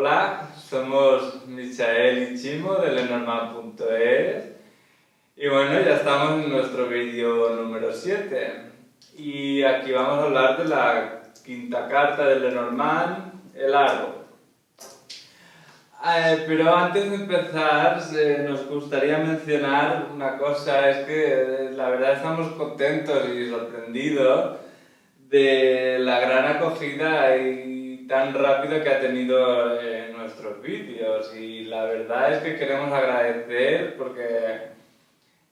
Hola, somos Michael y Chimo de Lenormand.es y bueno, ya estamos en nuestro vídeo número 7 y aquí vamos a hablar de la quinta carta de Lenormand, el árbol. Pero antes de empezar, nos gustaría mencionar una cosa, es que la verdad estamos contentos y sorprendidos de la gran acogida y tan rápida que ha tenido nuestros vídeos, y la verdad es que queremos agradecer porque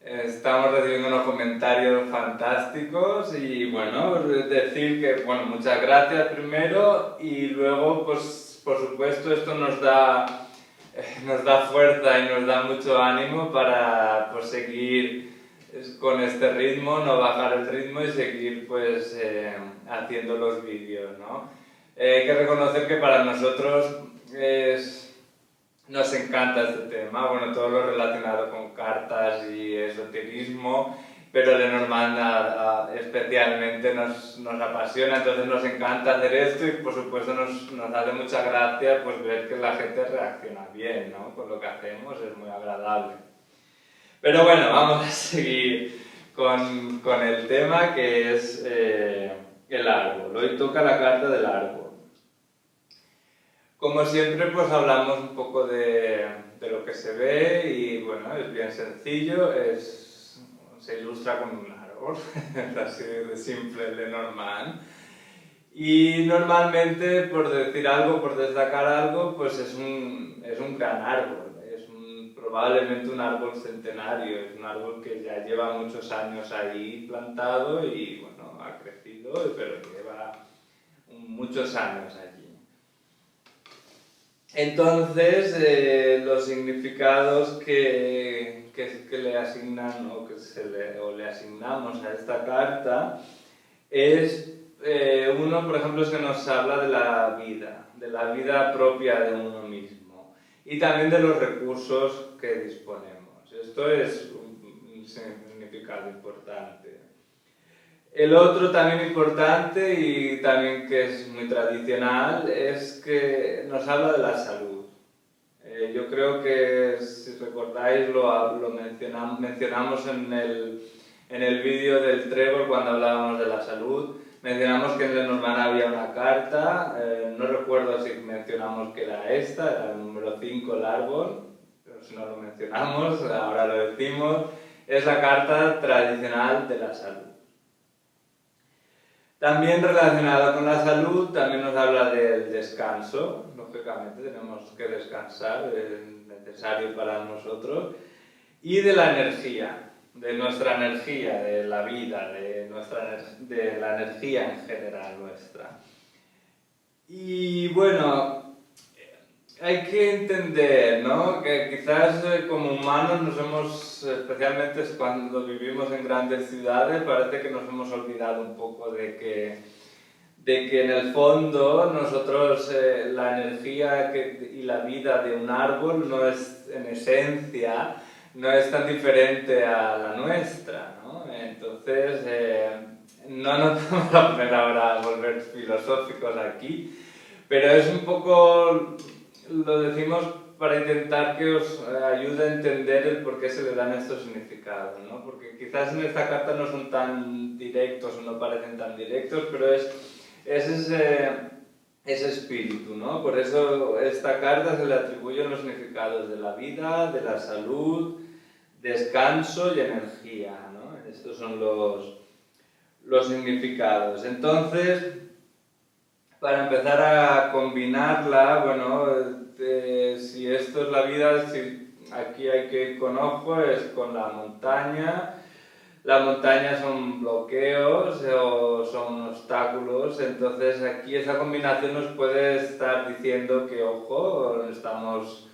estamos recibiendo unos comentarios fantásticos y bueno, decir que bueno, muchas gracias primero, y luego pues por supuesto esto nos da fuerza y nos da mucho ánimo para pues seguir con este ritmo, no bajar el ritmo y seguir pues haciendo los vídeos, ¿no? Hay que reconocer que para nosotros nos encanta este tema, bueno, todo lo relacionado con cartas y esoterismo, pero Lenormand especialmente nos apasiona, entonces nos encanta hacer esto y por supuesto nos hace mucha gracia pues ver que la gente reacciona bien, ¿no? Con lo que hacemos, es muy agradable. Pero bueno, vamos a seguir con el tema, que es el árbol. Hoy toca la carta del árbol. Como siempre, pues hablamos un poco de lo que se ve y bueno, es bien sencillo, se ilustra con un árbol, así de simple, Lenormand. Y normalmente, por decir algo, por destacar algo, pues es un gran árbol. Probablemente un árbol centenario, es un árbol que ya lleva muchos años ahí plantado y bueno, ha crecido, pero lleva muchos años allí. Entonces, los significados que le asignan o le asignamos a esta carta es uno, por ejemplo, es que nos habla de la vida propia de uno mismo y también de los recursos que disponemos. Esto es un significado importante. El otro también importante y también que es muy tradicional es que nos habla de la salud. Yo creo que, si recordáis, lo mencionamos en el vídeo del trébol cuando hablábamos de la salud. Mencionamos que en Lenormand había una carta, no recuerdo si mencionamos que era esta, era el número 5, el árbol, pero si no lo mencionamos, ahora lo decimos, es la carta tradicional de la salud. También relacionado con la salud, también nos habla del descanso. Lógicamente tenemos que descansar, es necesario para nosotros. Y de la energía, de nuestra energía, de la vida, de la energía en general nuestra. Y bueno, hay que entender, ¿no?, que quizás como humanos especialmente cuando vivimos en grandes ciudades, parece que nos hemos olvidado un poco de que en el fondo nosotros la energía y la vida de un árbol no es, en esencia, no es tan diferente a la nuestra, ¿no? Entonces, no nos vamos a poner ahora a volver filosóficos aquí, pero es un poco, lo decimos para intentar que os ayude a entender el por qué se le dan estos significados, ¿no? Porque quizás en esta carta no son tan directos o no parecen tan directos, pero es ese espíritu, ¿no? Por eso esta carta se le atribuyen los significados de la vida, de la salud, descanso y energía, ¿no? Estos son los significados. Entonces, para empezar a combinarla, bueno, si esto es la vida, si aquí hay que ir con ojo, es con la montaña. La montaña son bloqueos o son obstáculos, entonces aquí esa combinación nos puede estar diciendo que, ojo, estamos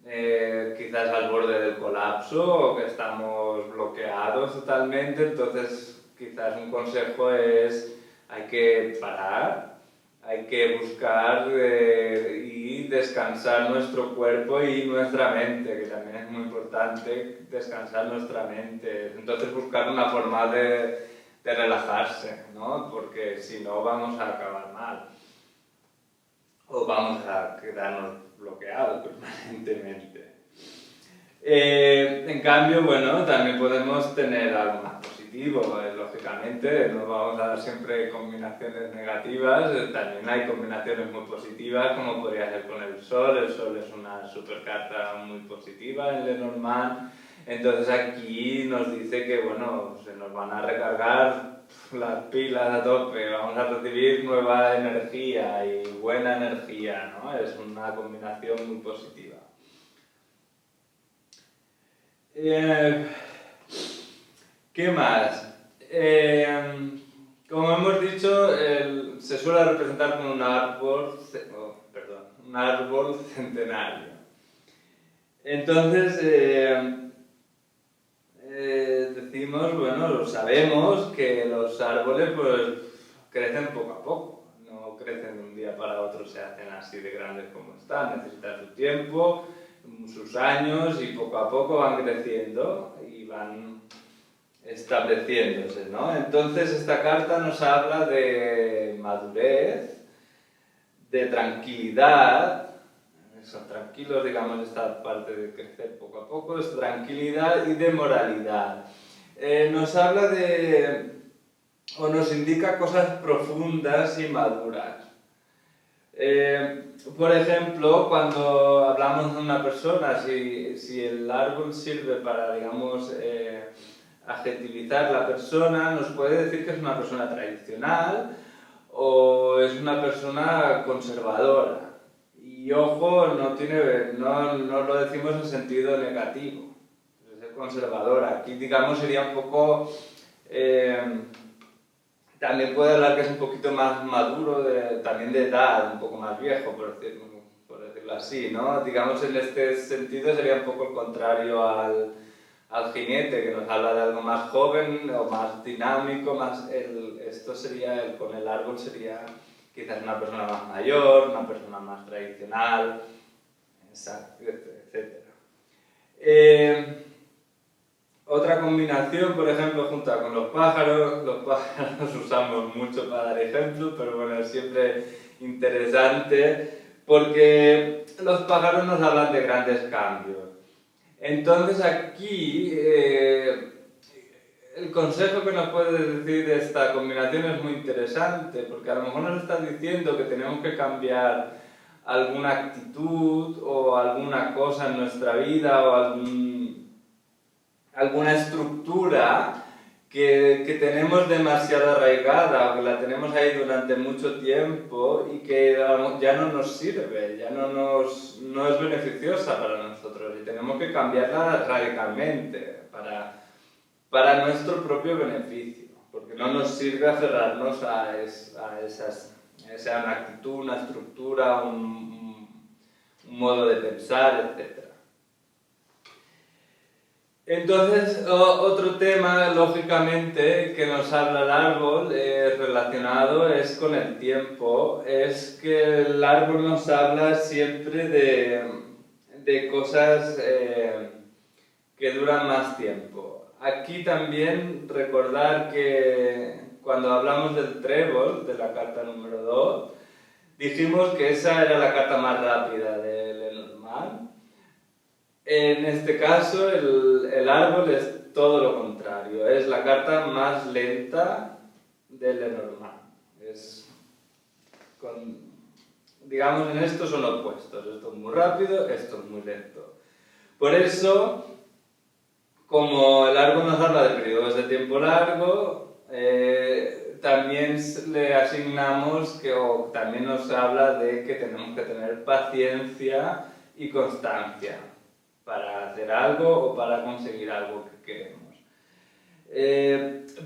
quizás al borde del colapso o que estamos bloqueados totalmente, entonces quizás un consejo es hay que parar, hay que buscar y descansar nuestro cuerpo y nuestra mente, que también es muy importante descansar nuestra mente. Entonces buscar una forma de relajarse, ¿no? Porque si no vamos a acabar mal. o vamos a quedarnos bloqueados permanentemente. En cambio, bueno, también podemos tener algo más positivo, lógicamente, no vamos a dar siempre combinaciones negativas, también hay combinaciones muy positivas, como podría ser con el Sol es una supercarta muy positiva en Lenormand, entonces aquí nos dice que, bueno, se nos van a recargar las pilas a tope, vamos a recibir nueva energía y buena energía, ¿no? Es una combinación muy positiva. ¿Qué más? Como hemos dicho, se suele representar como un árbol, un árbol centenario. Entonces, decimos, bueno, sabemos que los árboles pues crecen poco a poco, no crecen de un día para otro, se hacen así de grandes como están, necesitan su tiempo, sus años y poco a poco van creciendo y van estableciéndose, ¿no? Entonces esta carta nos habla de madurez, de tranquilidad, son tranquilos, digamos, esta parte de crecer poco a poco, es tranquilidad y de moralidad. Nos habla o nos indica cosas profundas y maduras. Por ejemplo, cuando hablamos de una persona, si el árbol sirve para, digamos, adjetivizar la persona, nos puede decir que es una persona tradicional o es una persona conservadora. Y ojo, no lo decimos en sentido negativo, es conservadora. Aquí, digamos, sería un poco... también puede hablar que es un poquito más maduro, también de edad, un poco más viejo, por decirlo así, ¿no? Digamos, en este sentido sería un poco el contrario al jinete, que nos habla de algo más joven o más dinámico, esto sería, con el árbol sería quizás una persona más mayor, una persona más tradicional, etc. Otra combinación, por ejemplo, junto con los pájaros usamos mucho para dar ejemplos, pero bueno, es siempre interesante porque los pájaros nos hablan de grandes cambios. Entonces aquí el consejo que nos puede decir esta combinación es muy interesante, porque a lo mejor nos está diciendo que tenemos que cambiar alguna actitud o alguna cosa en nuestra vida o alguna estructura que tenemos demasiado arraigada o que la tenemos ahí durante mucho tiempo y que ya no nos sirve, ya no es beneficiosa para nosotros y tenemos que cambiarla radicalmente para nuestro propio beneficio, porque no nos sirve aferrarnos a una actitud, una estructura, un modo de pensar, etc. Entonces, otro tema, lógicamente, que nos habla el árbol relacionado es con el tiempo. Es que el árbol nos habla siempre de cosas que duran más tiempo. Aquí también recordar que cuando hablamos del trébol, de la carta número 2, dijimos que esa era la carta más rápida de Lenormand. En este caso, el árbol es todo lo contrario, es la carta más lenta de Lenormand. Digamos, en esto son opuestos, esto es muy rápido, esto es muy lento. Por eso, como el árbol nos habla de periodos de tiempo largo, también le asignamos o también nos habla de que tenemos que tener paciencia y constancia para hacer algo o para conseguir algo que queremos.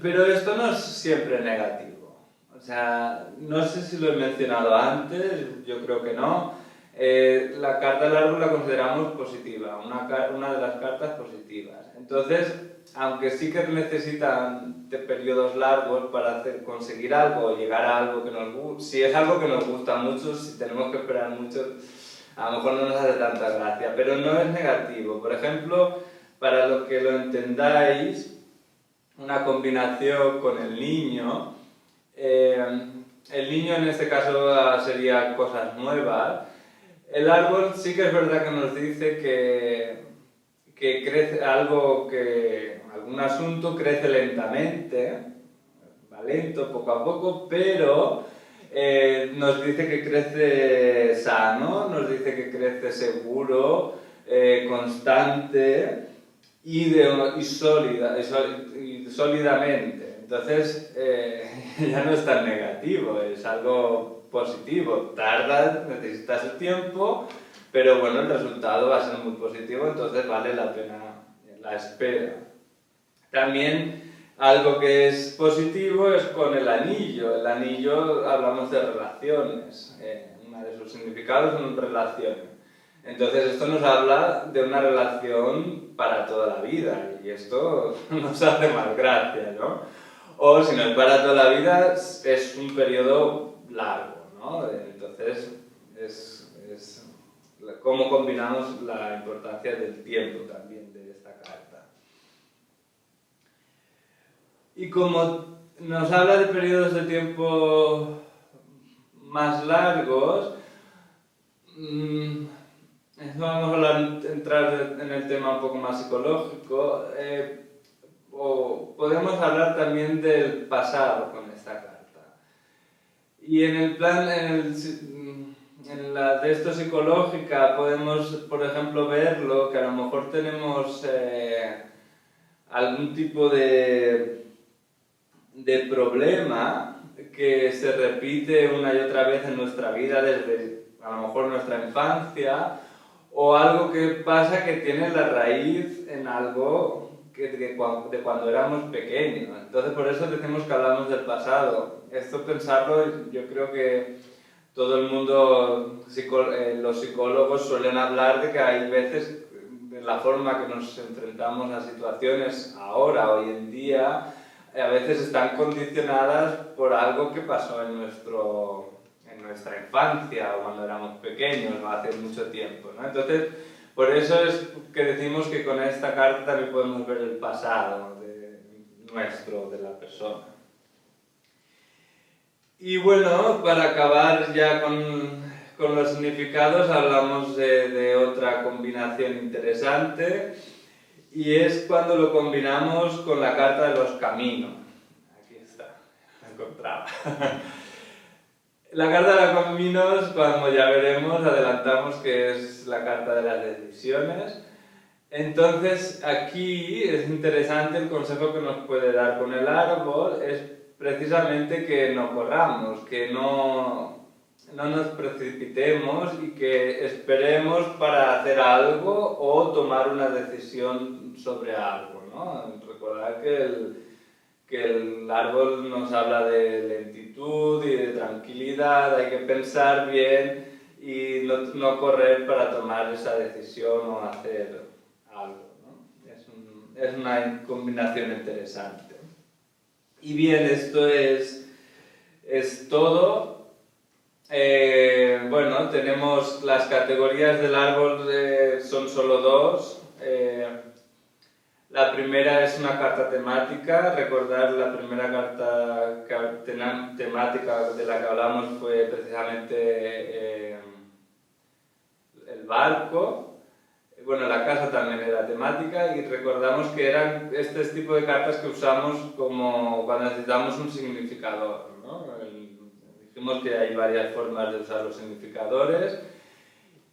Pero esto no es siempre negativo. O sea, no sé si lo he mencionado antes, yo creo que no. La carta del árbol la consideramos positiva, una de las cartas positivas. Entonces, aunque sí que necesitan de periodos largos para conseguir algo o llegar a algo que nos gusta, si es algo que nos gusta mucho, si tenemos que esperar mucho, a lo mejor no nos hace tanta gracia, pero no es negativo. Por ejemplo, para lo que lo entendáis, una combinación con el niño, el niño en este caso sería cosas nuevas. El árbol sí que es verdad que nos dice que crece algún asunto crece lentamente, va lento, poco a poco, pero nos dice que crece sano, nos dice que crece seguro, constante y sólidamente. Entonces ya no es tan negativo, es algo positivo. Tarda, necesita su tiempo, pero bueno, el resultado va a ser muy positivo, entonces vale la pena la espera. También algo que es positivo es con el anillo. El anillo hablamos de relaciones, uno de sus significados son relaciones. Entonces esto nos habla de una relación para toda la vida y esto nos hace más gracia, ¿no? O si no es para toda la vida, es un periodo largo, ¿no? Entonces es cómo combinamos la importancia del tiempo también de esta carta. Y como nos habla de periodos de tiempo más largos, vamos a entrar en el tema un poco más psicológico, o podemos hablar también del pasado con esta carta. Y en el plan, en la de esto psicológica podemos, por ejemplo, verlo, que a lo mejor tenemos algún tipo de problema que se repite una y otra vez en nuestra vida desde a lo mejor nuestra infancia, o algo que pasa que tiene la raíz en algo de cuando éramos pequeños. Entonces por eso decimos que hablamos del pasado. Esto pensarlo, yo creo que todo el mundo, los psicólogos suelen hablar de que hay veces, de la forma que nos enfrentamos a situaciones ahora, hoy en día, a veces están condicionadas por algo que pasó en nuestra infancia o cuando éramos pequeños o hace mucho tiempo, ¿no? Entonces, por eso es que decimos que con esta carta también podemos ver el pasado de la persona. Y bueno, para acabar ya con los significados, hablamos de otra combinación interesante, y es cuando lo combinamos con la carta de los caminos. Aquí está, la encontraba. La carta de los caminos, como ya veremos, adelantamos que es la carta de las decisiones. Entonces, aquí es interesante el consejo que nos puede dar con el árbol, es precisamente que no corramos, que no nos precipitemos y que esperemos para hacer algo o tomar una decisión sobre algo, ¿no? Recordar que el árbol nos habla de lentitud y de tranquilidad, hay que pensar bien y no correr para tomar esa decisión o hacer algo, ¿no? Es una combinación interesante. Y bien, esto es todo. Bueno, tenemos las categorías del árbol, son solo dos. La primera es una carta temática. Recordar, la primera carta temática de la que hablamos fue precisamente el barco. Bueno, la casa también era temática, y recordamos que eran este tipo de cartas que usamos como cuando necesitamos un significador, ¿no? Dijimos que hay varias formas de usar los significadores,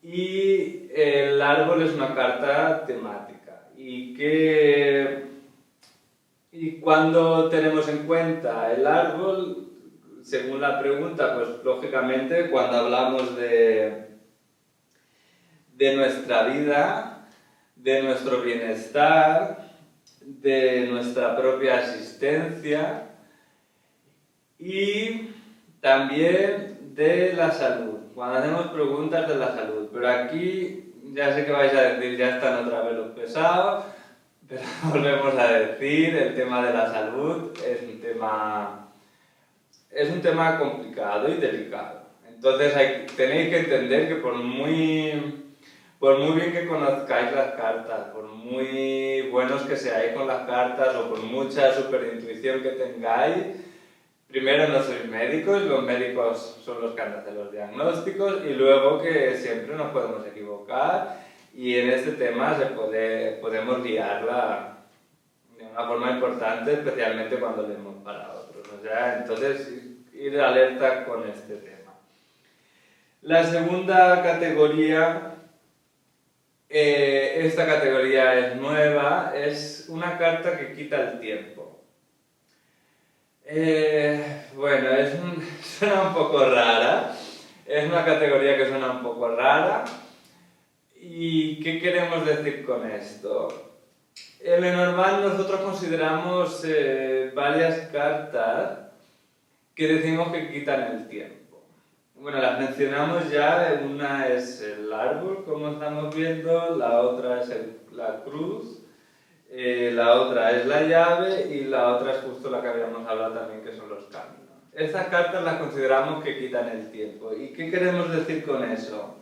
y el árbol es una carta temática. Y cuando tenemos en cuenta el árbol, según la pregunta, pues lógicamente cuando hablamos de nuestra vida, de nuestro bienestar, de nuestra propia existencia y también de la salud. Cuando hacemos preguntas de la salud, pero aquí ya sé que vais a decir, ya están otra vez los pesados, pero volvemos a decir, el tema de la salud es un tema complicado y delicado. Entonces tenéis que entender que por muy bien que conozcáis las cartas, por muy buenos que seáis con las cartas o por mucha superintuición que tengáis, primero no sois médicos, los médicos son los que han de hacer los diagnósticos y luego que siempre nos podemos equivocar y en este tema podemos liarla de una forma importante, especialmente cuando leemos para otros. O sea, entonces ir alerta con este tema. La segunda categoría, esta categoría es nueva, es una carta que quita el tiempo. Bueno, suena un poco rara, es una categoría que suena un poco rara. ¿Y qué queremos decir con esto? En Lenormand nosotros consideramos varias cartas que decimos que quitan el tiempo. Bueno, las mencionamos ya, una es el árbol, como estamos viendo, la otra es la cruz, la otra es la llave y la otra es justo la que habíamos hablado también, que son los caminos. Estas cartas las consideramos que quitan el tiempo. ¿Y qué queremos decir con eso?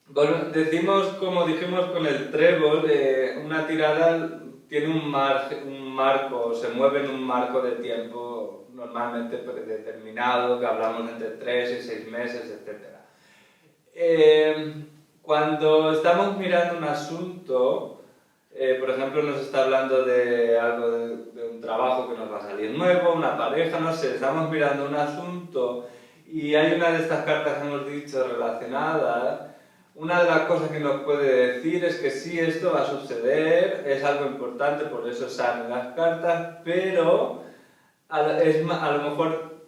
Bueno, decimos, como dijimos con el trébol, una tirada tiene un marco, se mueve en un marco de tiempo normalmente predeterminado, que hablamos entre 3 y 6 meses, etc. Cuando estamos mirando un asunto, por ejemplo, nos está hablando de algo, de un trabajo que nos va a salir nuevo, una pareja, no sé, estamos mirando un asunto y hay una de estas cartas que hemos dicho relacionadas. Una de las cosas que nos puede decir es que sí, esto va a suceder, es algo importante, por eso salen las cartas, pero a lo mejor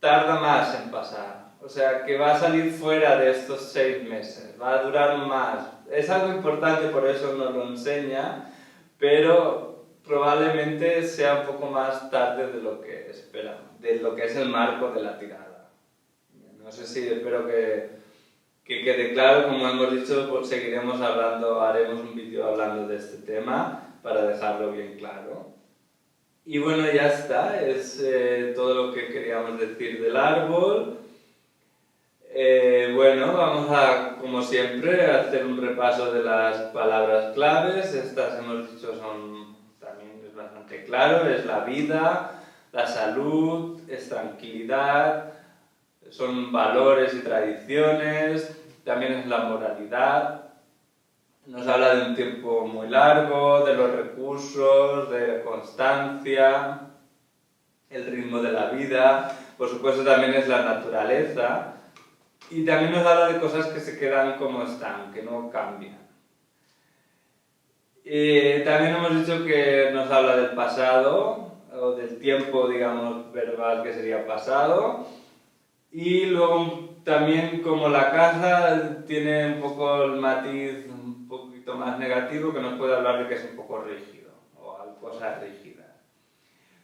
tarda más en pasar. O sea, que va a salir fuera de estos 6 meses, va a durar más. Es algo importante, por eso nos lo enseña, pero probablemente sea un poco más tarde de lo que esperamos, de lo que es el marco de la tirada. No sé si espero que quede claro. Como hemos dicho, pues seguiremos hablando, haremos un vídeo hablando de este tema para dejarlo bien claro. Y bueno, ya está, es todo lo que queríamos decir del árbol. Bueno, vamos a, como siempre, a hacer un repaso de las palabras claves. Estas hemos dicho también es bastante claro, es la vida, la salud, es tranquilidad, son valores y tradiciones, también es la moralidad. Nos habla de un tiempo muy largo, de los recursos, de constancia, el ritmo de la vida, por supuesto también es la naturaleza y también nos habla de cosas que se quedan como están, que no cambian. También hemos dicho que nos habla del pasado, o del tiempo, digamos, verbal, que sería pasado. Y luego también, como la casa tiene un poco el matiz un poquito más negativo, que nos puede hablar de que es un poco rígido o cosas rígidas.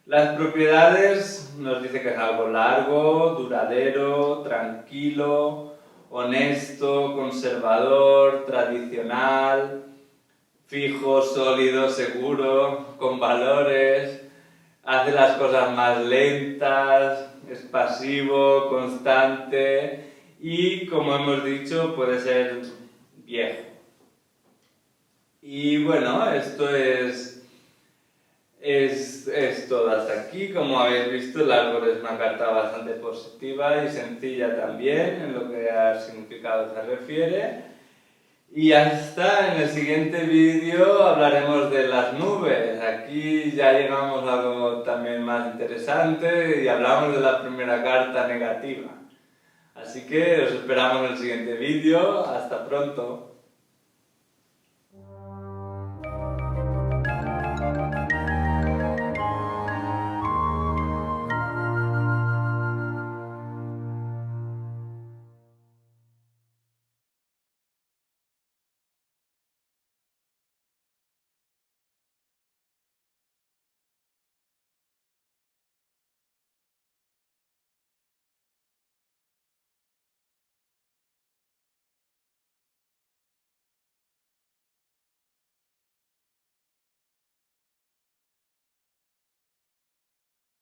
Las propiedades nos dice que es algo largo, duradero, tranquilo, honesto, conservador, tradicional, fijo, sólido, seguro, con valores, hace las cosas más lentas, es pasivo, constante y, como hemos dicho, puede ser viejo. Y bueno, esto es todo hasta aquí. Como habéis visto, el árbol es una carta bastante positiva y sencilla también en lo que al significado se refiere. Y hasta en el siguiente vídeo hablaremos de las nubes. Aquí ya llegamos a algo también más interesante y hablamos de la primera carta negativa. Así que os esperamos en el siguiente vídeo. Hasta pronto.